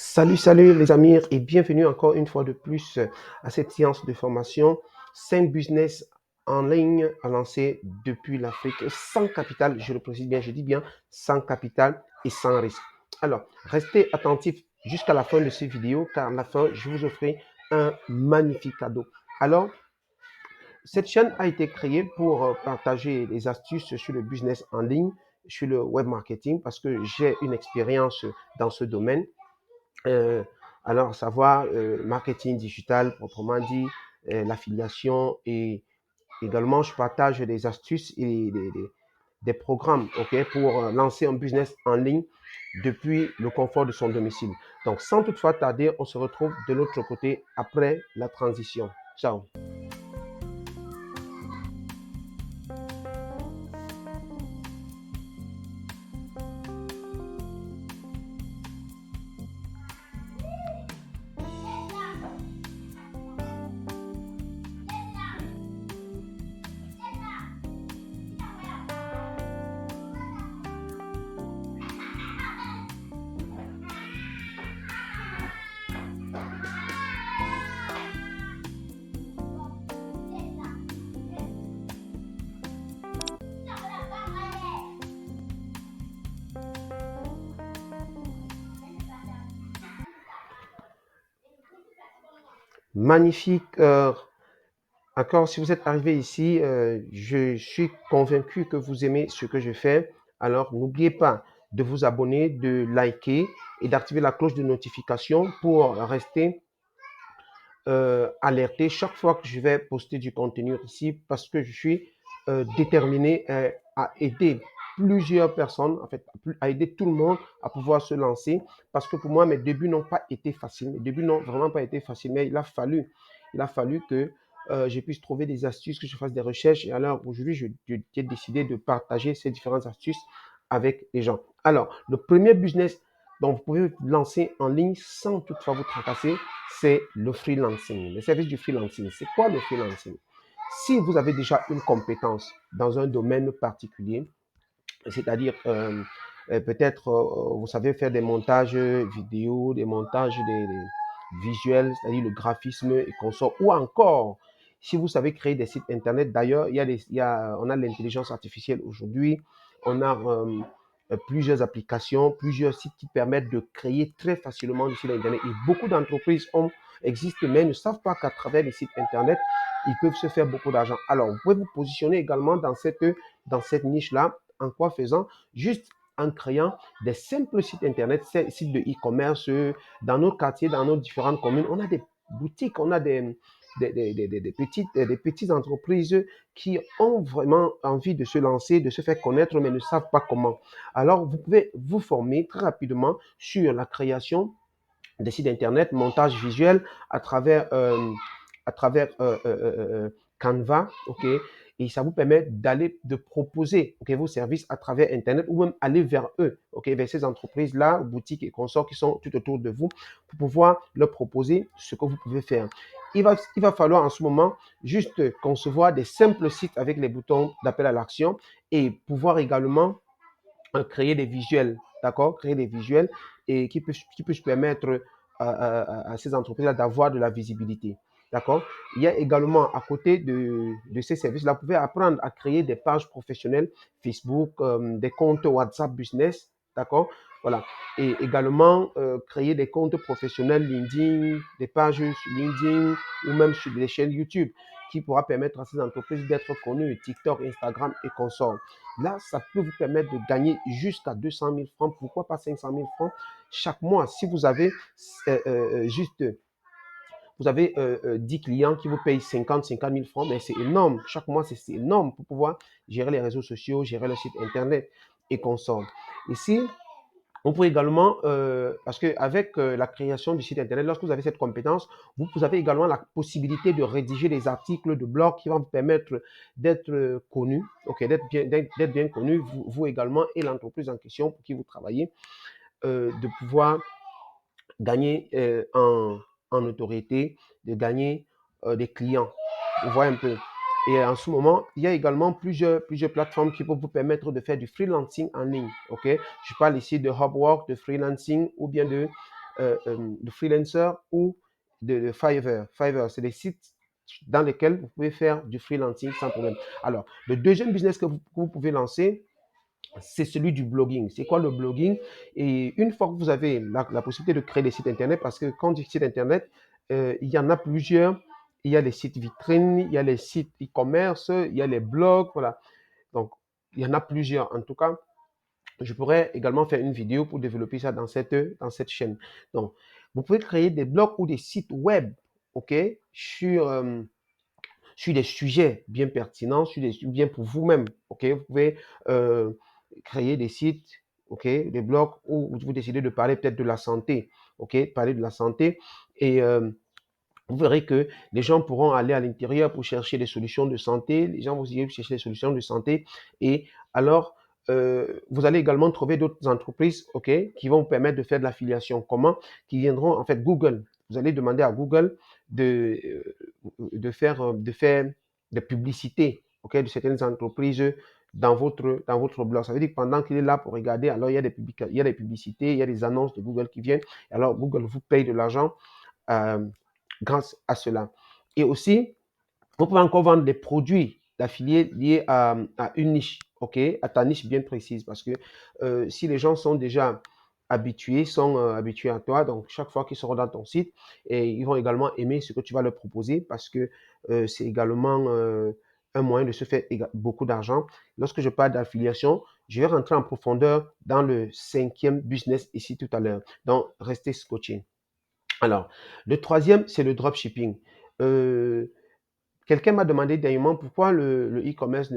Salut les amis et bienvenue encore une fois de plus à cette séance de formation 5 business en ligne à lancer depuis l'Afrique sans capital, je le précise bien, je dis bien sans capital et sans risque. Alors, restez attentifs jusqu'à la fin de cette vidéo car à la fin, je vous offrirai un magnifique cadeau. Alors, cette chaîne a été créée pour partager les astuces sur le business en ligne, sur le web marketing parce que j'ai une expérience dans ce domaine. Euh, alors, savoir marketing digital proprement dit, l'affiliation et également je partage des astuces et des programmes pour lancer un business en ligne depuis le confort de son domicile. Donc, sans toutefois tarder, on se retrouve de l'autre côté après la transition. Ciao. Magnifique. Encore, si vous êtes arrivé ici, je suis convaincu que vous aimez ce que je fais. Alors, n'oubliez pas de vous abonner, de liker et d'activer la cloche de notification pour rester alerté chaque fois que je vais poster du contenu ici parce que je suis déterminé à aider plusieurs personnes, en fait, à aider tout le monde à pouvoir se lancer parce que pour moi, mes débuts n'ont pas été faciles. Mes débuts n'ont vraiment pas été faciles, mais il a fallu que je puisse trouver des astuces, que je fasse des recherches. Et alors, aujourd'hui, j'ai décidé de partager ces différentes astuces avec les gens. Alors, le premier business dont vous pouvez lancer en ligne sans toutefois vous tracasser, c'est le freelancing, le service du freelancing. C'est quoi le freelancing? Si vous avez déjà une compétence dans un domaine particulier, c'est-à-dire peut-être vous savez faire des montages vidéo, des montages visuels, c'est-à-dire le graphisme et consorts, ou encore si vous savez créer des sites internet. D'ailleurs, on a l'intelligence artificielle aujourd'hui, on a plusieurs applications, plusieurs sites qui permettent de créer très facilement des sites internet. Et beaucoup d'entreprises existent, mais ne savent pas qu'à travers les sites internet, ils peuvent se faire beaucoup d'argent. Alors, vous pouvez vous positionner également dans cette niche-là. En quoi faisant? Juste en créant des simples sites internet, ces sites de e-commerce dans nos quartiers, dans nos différentes communes. On a des boutiques, on a des petites entreprises qui ont vraiment envie de se lancer, de se faire connaître, mais ne savent pas comment. Alors, vous pouvez vous former très rapidement sur la création des sites internet, montage visuel à travers Canva, ok, et ça vous permet de proposer vos services à travers Internet ou même aller vers eux, vers ces entreprises-là, boutiques et consorts qui sont tout autour de vous pour pouvoir leur proposer ce que vous pouvez faire. Il va falloir en ce moment juste concevoir des simples sites avec les boutons d'appel à l'action et pouvoir également créer des visuels, d'accord, créer des visuels et qui peut permettre à ces entreprises-là d'avoir de la visibilité. D'accord. Il y a également, à côté de ces services-là, vous pouvez apprendre à créer des pages professionnelles Facebook, des comptes WhatsApp Business. D'accord. Voilà. Et également, créer des comptes professionnels LinkedIn, des pages sur LinkedIn ou même sur des chaînes YouTube qui pourra permettre à ces entreprises d'être connues, TikTok, Instagram et consorts. Là, ça peut vous permettre de gagner jusqu'à 200 000 francs, pourquoi pas 500 000 francs chaque mois. Si vous avez juste vous avez 10 clients qui vous payent 50 000 francs, mais c'est énorme. Chaque mois, c'est énorme pour pouvoir gérer les réseaux sociaux, gérer le site internet et consorts. Ici, on peut également, parce qu'avec la création du site internet, lorsque vous avez cette compétence, vous avez également la possibilité de rédiger des articles de blog qui vont vous permettre d'être connu, d'être bien connu, vous également et l'entreprise en question pour qui vous travaillez, de pouvoir gagner en notoriété, de gagner des clients. Vous voyez un peu. Et en ce moment, il y a également plusieurs plateformes qui peuvent vous permettre de faire du freelancing en ligne. Ok, je parle ici de Hubwork, de freelancing ou bien de Freelancer ou de Fiverr. Fiverr, c'est des sites dans lesquels vous pouvez faire du freelancing sans problème. Alors, le deuxième business que vous pouvez lancer, c'est celui du blogging. C'est quoi le blogging? Et une fois que vous avez la possibilité de créer des sites Internet, parce que quand on dit site Internet, il y en a plusieurs. Il y a les sites vitrines, il y a les sites e-commerce, il y a les blogs, voilà. Donc, il y en a plusieurs. En tout cas, je pourrais également faire une vidéo pour développer ça dans cette chaîne. Donc, vous pouvez créer des blogs ou des sites web, OK, sur des sujets bien pertinents, bien pour vous-même, OK. Vous pouvez euh, créer des sites, OK, des blogs où vous décidez de parler peut-être de la santé, OK, parler de la santé et vous verrez que les gens pourront aller à l'intérieur pour chercher des solutions de santé. Les gens vont aussi chercher des solutions de santé. Et alors, vous allez également trouver d'autres entreprises, OK, qui vont vous permettre de faire de l'affiliation. Comment? Qui viendront, en fait, Google. Vous allez demander à Google de faire des publicités, OK, de certaines entreprises dans votre blog. Ça veut dire que pendant qu'il est là pour regarder, alors il y a des publicités, il y a des annonces de Google qui viennent. Alors, Google vous paye de l'argent. Euh, Grâce à cela. Et aussi, vous pouvez encore vendre des produits d'affiliés liés à une niche, OK, à ta niche bien précise. Parce que si les gens sont déjà habitués à toi, donc chaque fois qu'ils seront dans ton site, et ils vont également aimer ce que tu vas leur proposer parce que c'est également un moyen de se faire beaucoup d'argent. Lorsque je parle d'affiliation, je vais rentrer en profondeur dans le cinquième business ici tout à l'heure. Donc, restez scotché. Alors, le troisième, c'est le dropshipping. Euh, Quelqu'un m'a demandé dernièrement pourquoi le e-commerce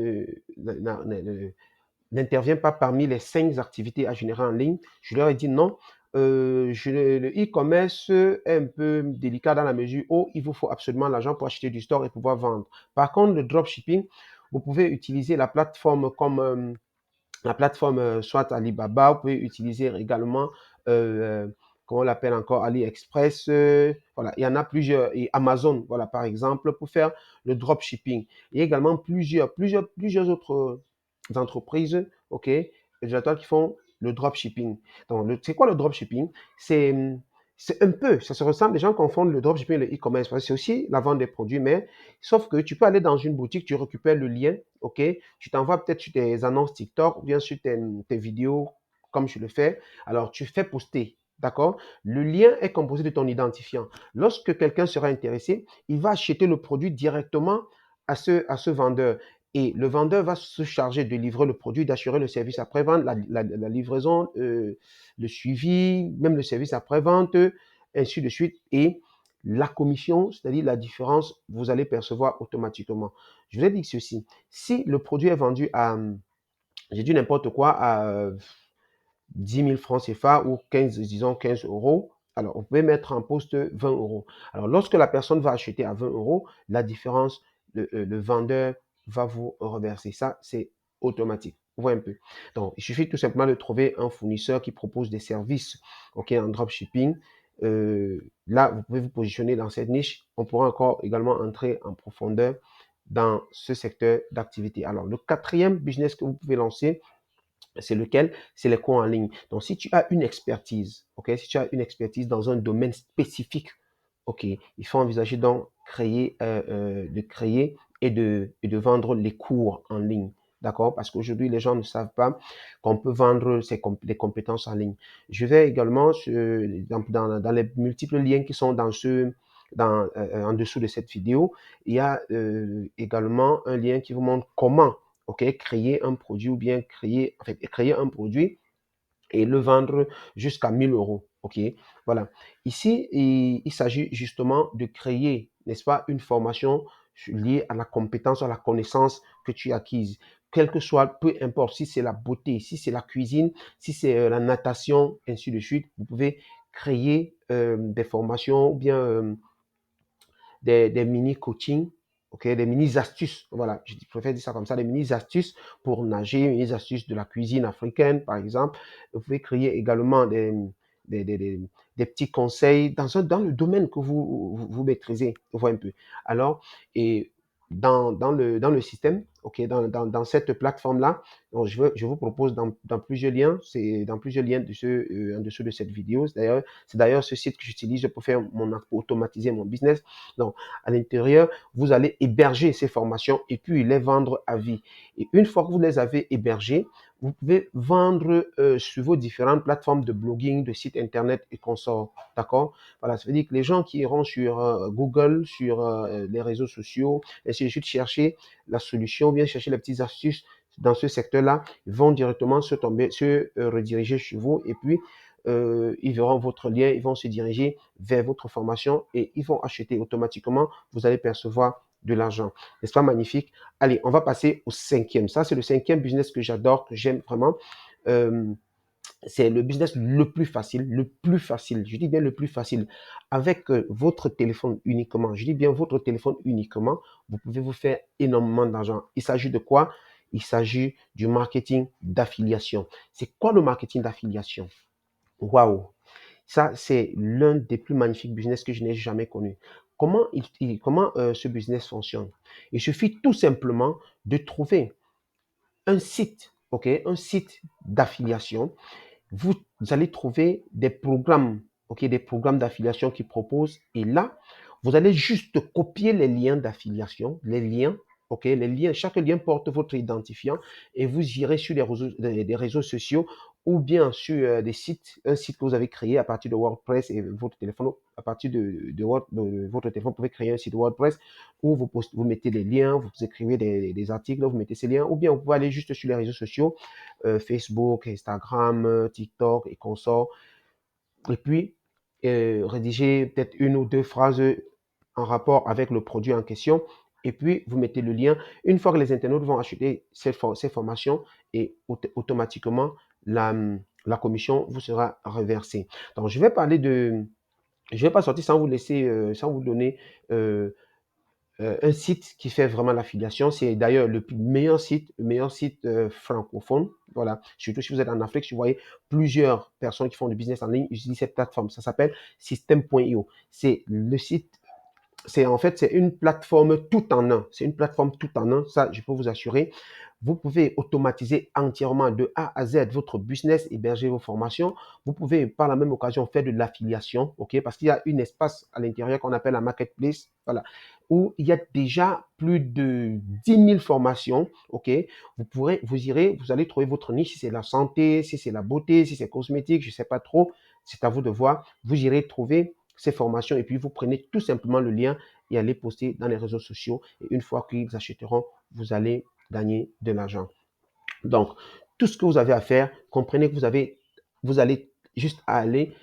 n'intervient pas parmi les 5 activités à générer en ligne. Je leur ai dit non. Le e-commerce est un peu délicat dans la mesure où il vous faut absolument l'argent pour acheter du store et pouvoir vendre. Par contre, le dropshipping, vous pouvez utiliser la plateforme comme soit Alibaba, vous pouvez utiliser également, euh, comment on l'appelle encore, AliExpress, voilà, il y en a plusieurs, et Amazon, voilà, par exemple, pour faire le dropshipping. Il y a également plusieurs autres entreprises, OK, qui font le dropshipping. Donc, c'est quoi le dropshipping? C'est, c'est un peu, ça se ressemble, les gens confondent le dropshipping et le e-commerce, parce que c'est aussi la vente des produits, mais sauf que tu peux aller dans une boutique, tu récupères le lien, OK, tu t'envoies peut-être sur tes annonces TikTok ou bien sur tes vidéos, comme je le fais. Alors, tu fais poster. D'accord? Le lien est composé de ton identifiant. Lorsque quelqu'un sera intéressé, il va acheter le produit directement à ce vendeur. Et le vendeur va se charger de livrer le produit, d'assurer le service après-vente, la livraison, le suivi, même le service après-vente, ainsi de suite. Et la commission, c'est-à-dire la différence, vous allez percevoir automatiquement. Je vous ai dit ceci. Si le produit est vendu à, j'ai dit n'importe quoi, à 10 000 francs CFA ou 15, disons 15 euros, alors vous pouvez mettre en poste 20 euros. Alors lorsque la personne va acheter à 20 euros, la différence, le vendeur va vous reverser. Ça, c'est automatique. Vous voyez un peu. Donc, il suffit tout simplement de trouver un fournisseur qui propose des services, OK, en dropshipping. Là, vous pouvez vous positionner dans cette niche. On pourra encore également entrer en profondeur dans ce secteur d'activité. Alors, le quatrième business que vous pouvez lancer, c'est lequel? C'est les cours en ligne. Donc, si tu as une expertise, OK, si tu as une expertise dans un domaine spécifique, OK, il faut envisager donc de créer et de vendre les cours en ligne. D'accord? Parce qu'aujourd'hui, les gens ne savent pas qu'on peut vendre des compétences en ligne. Je vais également, dans les multiples liens qui sont en dessous de cette vidéo, il y a également un lien qui vous montre comment, OK, créer un produit ou bien créer un produit et le vendre jusqu'à 1000 euros. OK, voilà. Ici, il s'agit justement de créer, n'est-ce pas, une formation liée à la compétence, à la connaissance que tu as acquise. Quel que soit, peu importe si c'est la beauté, si c'est la cuisine, si c'est la natation, ainsi de suite, vous pouvez créer des formations ou bien des mini-coachings, ok, des mini-astuces, voilà, je préfère dire ça comme ça, des mini-astuces pour nager, mini-astuces de la cuisine africaine, par exemple. Vous pouvez créer également des, des, des, des petits conseils dans le domaine que vous maîtrisez, vous voyez un peu. Alors, et dans le système, ok, dans cette plateforme-là. Donc, je vous propose dans plusieurs liens, c'est dans plusieurs liens en dessous de cette vidéo. C'est d'ailleurs ce site que j'utilise pour pour automatiser mon business. Donc, à l'intérieur, vous allez héberger ces formations et puis les vendre à vie. Et une fois que vous les avez hébergées, vous pouvez vendre sur vos différentes plateformes de blogging, de sites internet et consorts. D'accord? Voilà, ça veut dire que les gens qui iront sur Google, sur les réseaux sociaux, ainsi de suite, chercher la solution, bien chercher les petites astuces dans ce secteur-là, ils vont directement se rediriger chez vous et puis ils verront votre lien, ils vont se diriger vers votre formation et ils vont acheter automatiquement. Vous allez percevoir de l'argent. N'est-ce pas magnifique? Allez, on va passer au cinquième. Ça, c'est le cinquième business que j'adore, que j'aime vraiment. Euh, c'est le business le plus facile, je dis bien le plus facile. Avec votre téléphone uniquement, je dis bien votre téléphone uniquement, vous pouvez vous faire énormément d'argent. Il s'agit de quoi? Il s'agit du marketing d'affiliation. C'est quoi le marketing d'affiliation? Waouh! Ça, c'est l'un des plus magnifiques business que je n'ai jamais connu. Comment ce business fonctionne? Il suffit tout simplement de trouver un site, ok, un site d'affiliation. Vous allez trouver des programmes, ok, des programmes d'affiliation qui proposent. Et là, vous allez juste copier les liens d'affiliation, les liens, ok, les liens. Chaque lien porte votre identifiant et vous irez sur des réseaux sociaux ou bien sur des sites, un site que vous avez créé à partir de WordPress et votre téléphone, à partir de votre téléphone, vous pouvez créer un site WordPress où vous mettez des liens, vous écrivez des articles, vous mettez ces liens, ou bien vous pouvez aller juste sur les réseaux sociaux, Facebook, Instagram, TikTok et consorts, et puis rédiger peut-être une ou deux phrases en rapport avec le produit en question, et puis vous mettez le lien. Une fois que les internautes vont acheter ces formations, et automatiquement, la commission vous sera reversée. Donc, je vais pas sortir sans vous laisser, sans vous donner un site qui fait vraiment l'affiliation. C'est d'ailleurs le meilleur site francophone. Voilà. Surtout si vous êtes en Afrique, si vous voyez plusieurs personnes qui font du business en ligne utilisent cette plateforme. Ça s'appelle System.io. C'est le site, c'est une plateforme tout en un. C'est une plateforme tout en un. Ça, je peux vous assurer. Vous pouvez automatiser entièrement de A à Z votre business, héberger vos formations. Vous pouvez par la même occasion faire de l'affiliation, ok? Parce qu'il y a un espace à l'intérieur qu'on appelle la marketplace, voilà, où il y a déjà plus de 10 000 formations, ok? Vous allez trouver votre niche, si c'est la santé, si c'est la beauté, si c'est cosmétique, je ne sais pas trop, c'est à vous de voir. Vous irez trouver ces formations et puis vous prenez tout simplement le lien et allez poster dans les réseaux sociaux. Et une fois qu'ils achèteront, vous allez gagner de l'argent. Donc, tout ce que vous avez à faire, comprenez que vous allez juste aller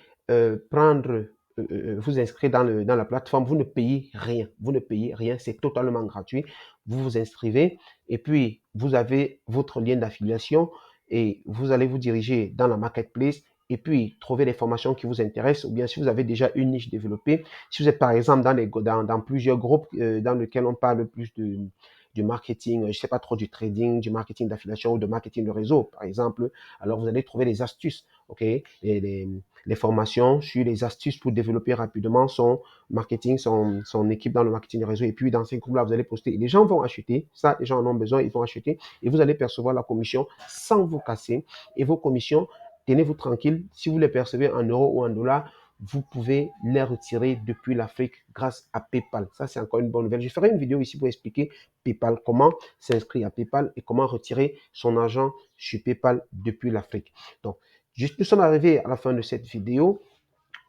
prendre, vous inscrire dans la plateforme. Vous ne payez rien. Vous ne payez rien. C'est totalement gratuit. Vous vous inscrivez et puis vous avez votre lien d'affiliation et vous allez vous diriger dans la marketplace et puis trouver les formations qui vous intéressent ou bien si vous avez déjà une niche développée. Si vous êtes par exemple dans plusieurs groupes dans lesquels on parle plus du marketing, je ne sais pas trop, du trading, du marketing d'affiliation ou de marketing de réseau, par exemple. Alors, vous allez trouver des astuces, ok? Les formations sur les astuces pour développer rapidement son marketing, son équipe dans le marketing de réseau. Et puis, dans ces groupes-là, vous allez poster. Et les gens vont acheter. Ça, les gens en ont besoin, ils vont acheter. Et vous allez percevoir la commission sans vous casser. Et vos commissions, tenez-vous tranquille. Si vous les percevez en euros ou en dollars, vous pouvez les retirer depuis l'Afrique grâce à PayPal. Ça, c'est encore une bonne nouvelle. Je ferai une vidéo ici pour expliquer PayPal, comment s'inscrire à PayPal et comment retirer son argent sur PayPal depuis l'Afrique. Donc, nous sommes arrivés à la fin de cette vidéo.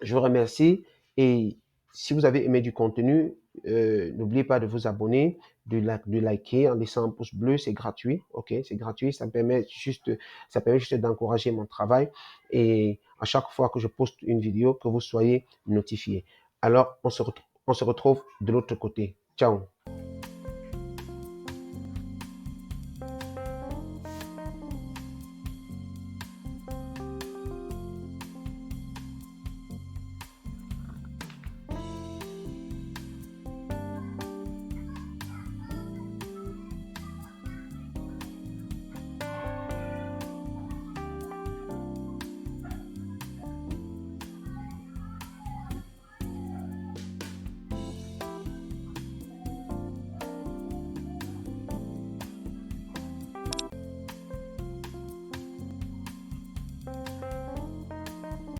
Je vous remercie et si vous avez aimé du contenu, n'oubliez pas de vous abonner, de liker en laissant un pouce bleu, c'est gratuit, ok, c'est gratuit, ça permet juste d'encourager mon travail et à chaque fois que je poste une vidéo, que vous soyez notifié. Alors, on se retrouve de l'autre côté. Ciao.